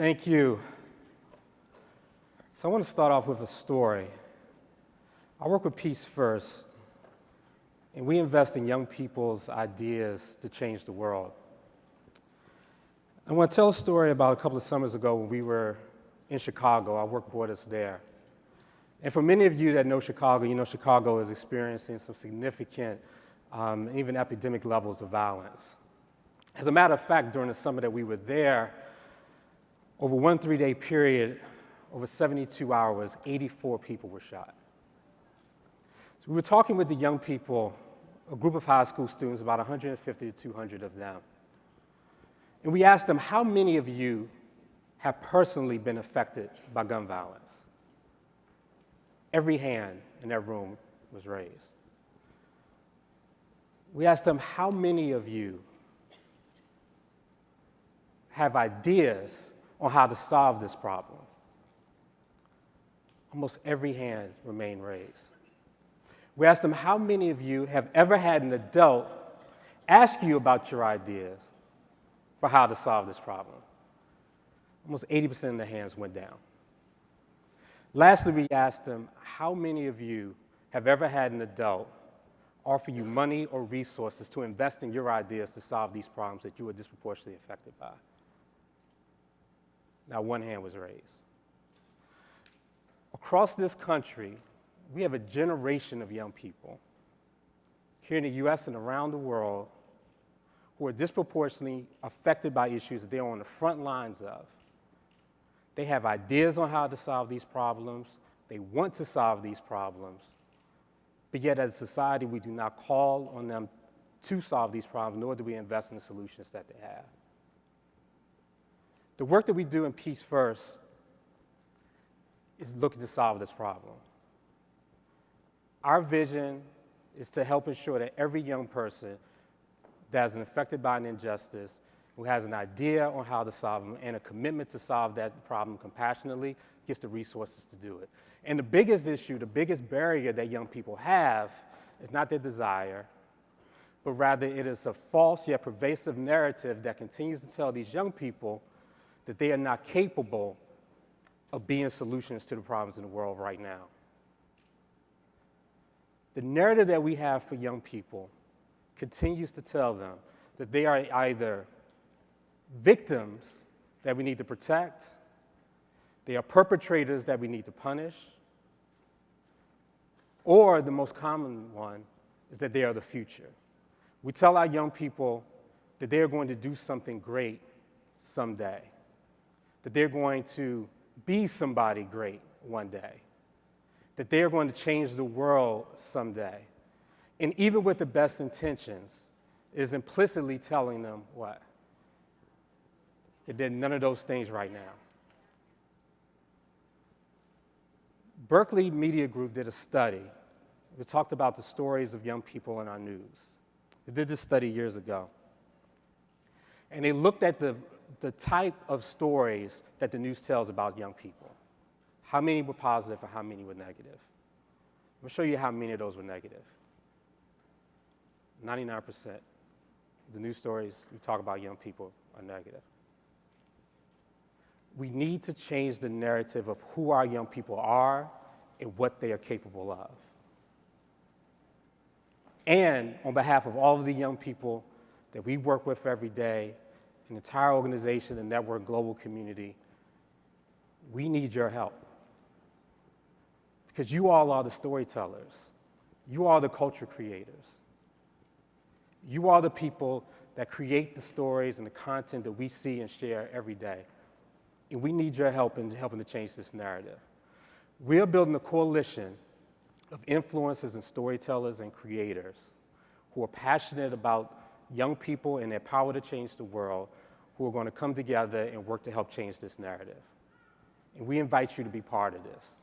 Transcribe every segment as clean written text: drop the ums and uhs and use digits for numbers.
Thank you. So I want to start off with a story. I work with PeaceFirst, and we invest in young people's ideas to change the world. I want to tell a story about a couple of summers ago when we were in Chicago. Our work brought us there. And for many of you that know Chicago, you know Chicago is experiencing some significant, even epidemic levels of violence. As a matter of fact, during the summer that we were there, over one 3-day period, over 72 hours, 84 people were shot. So we were talking with the young people, a group of high school students, about 150 to 200 of them. And we asked them, how many of you have personally been affected by gun violence? Every hand in that room was raised. We asked them, how many of you have ideas on how to solve this problem? Almost every hand remained raised. We asked them, how many of you have ever had an adult ask you about your ideas for how to solve this problem? Almost 80% of the hands went down. Lastly, we asked them, how many of you have ever had an adult offer you money or resources to invest in your ideas to solve these problems that you were disproportionately affected by? Now, one hand was raised. Across this country, we have a generation of young people here in the US and around the world who are disproportionately affected by issues that they're on the front lines of. They have ideas on how to solve these problems. They want to solve these problems. But yet, as a society, we do not call on them to solve these problems, nor do we invest in the solutions that they have. The work that we do in PeaceFirst is looking to solve this problem. Our vision is to help ensure that every young person that is affected by an injustice, who has an idea on how to solve them and a commitment to solve that problem compassionately, gets the resources to do it. And the biggest issue, the biggest barrier that young people have is not their desire, but rather it is a false yet pervasive narrative that continues to tell these young people that they are not capable of being solutions to the problems in the world right now. The narrative that we have for young people continues to tell them that they are either victims that we need to protect, they are perpetrators that we need to punish, or the most common one is that they are the future. We tell our young people that they are going to do something great someday, that they're going to be somebody great one day, that they are going to change the world someday. And even with the best intentions, it is implicitly telling them what? That they're none of those things right now. Berkeley Media Group did a study. We talked about the stories of young people in our news. They did this study years ago. And they looked at the type of stories that the news tells about young people. How many were positive and how many were negative? I'm going to show you how many of those were negative. 99% of the news stories we talk about young people are negative. We need to change the narrative of who our young people are and what they are capable of. And on behalf of all of the young people that we work with every day, an entire organization, the network, global community, we need your help. Because you all are the storytellers. You are the culture creators. You are the people that create the stories and the content that we see and share every day. And we need your help in helping to change this narrative. We are building a coalition of influencers and storytellers and creators who are passionate about young people and their power to change the world, who are going to come together and work to help change this narrative. And we invite you to be part of this.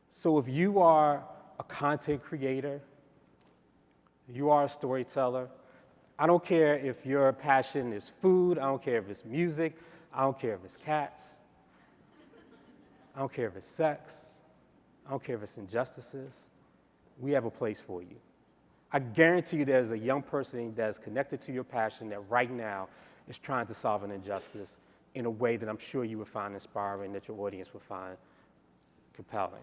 So if you are a content creator, you are a storyteller, I don't care if your passion is food, I don't care if it's music, I don't care if it's cats, I don't care if it's sex, I don't care if it's injustices, we have a place for you. I guarantee you there's a young person that is connected to your passion that right now is trying to solve an injustice in a way that I'm sure you would find inspiring, that your audience would find compelling.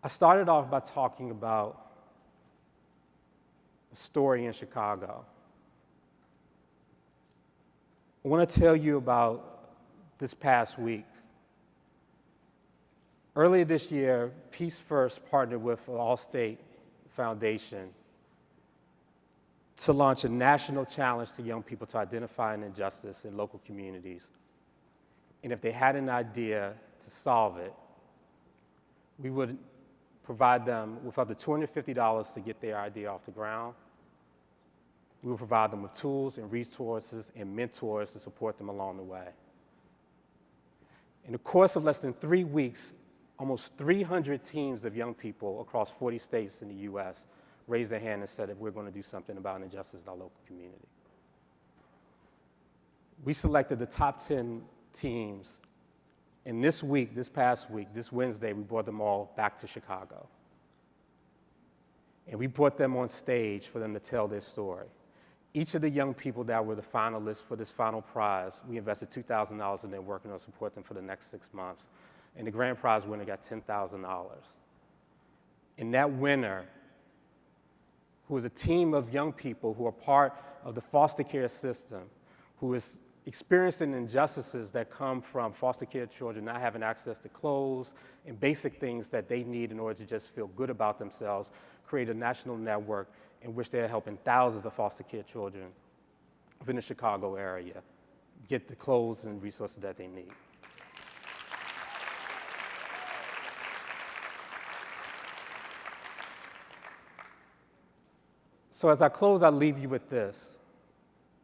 I started off by talking about a story in Chicago. I want to tell you about this past week. Earlier this year, PeaceFirst partnered with the Allstate Foundation to launch a national challenge to young people to identify an injustice in local communities. And if they had an idea to solve it, we would provide them with up to $250 to get their idea off the ground. We will provide them with tools and resources and mentors to support them along the way. In the course of less than 3 weeks, almost 300 teams of young people across 40 states in the US raised their hand and said that we're going to do something about injustice in our local community. We selected the top 10 teams, and this past week, this Wednesday, we brought them all back to Chicago. And we brought them on stage for them to tell their story. Each of the young people that were the finalists for this final prize, we invested $2,000 in their work and to support them for the next 6 months. And the grand prize winner got $10,000. And that winner, who is a team of young people who are part of the foster care system, who is experiencing injustices that come from foster care children not having access to clothes and basic things that they need in order to just feel good about themselves, create a national network in which they're helping thousands of foster care children within the Chicago area get the clothes and resources that they need. So as I close, I'll leave you with this.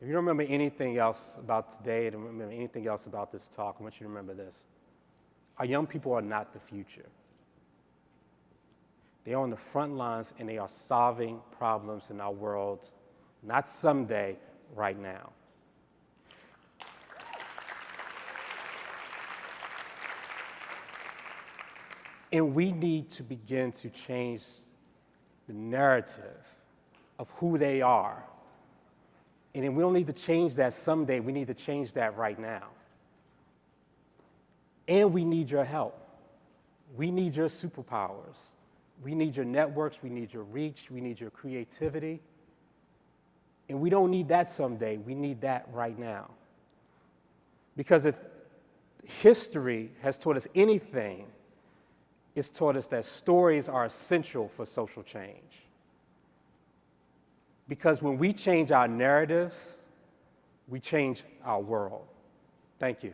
If you don't remember anything else about today, don't remember anything else about this talk, I want you to remember this. Our young people are not the future. They are on the front lines and they are solving problems in our world, not someday, right now. And we need to begin to change the narrative of who they are. And then we don't need to change that someday, we need to change that right now. And we need your help. We need your superpowers. We need your networks, we need your reach, we need your creativity. And we don't need that someday, we need that right now. Because if history has taught us anything, it's taught us that stories are essential for social change. Because when we change our narratives, we change our world. Thank you.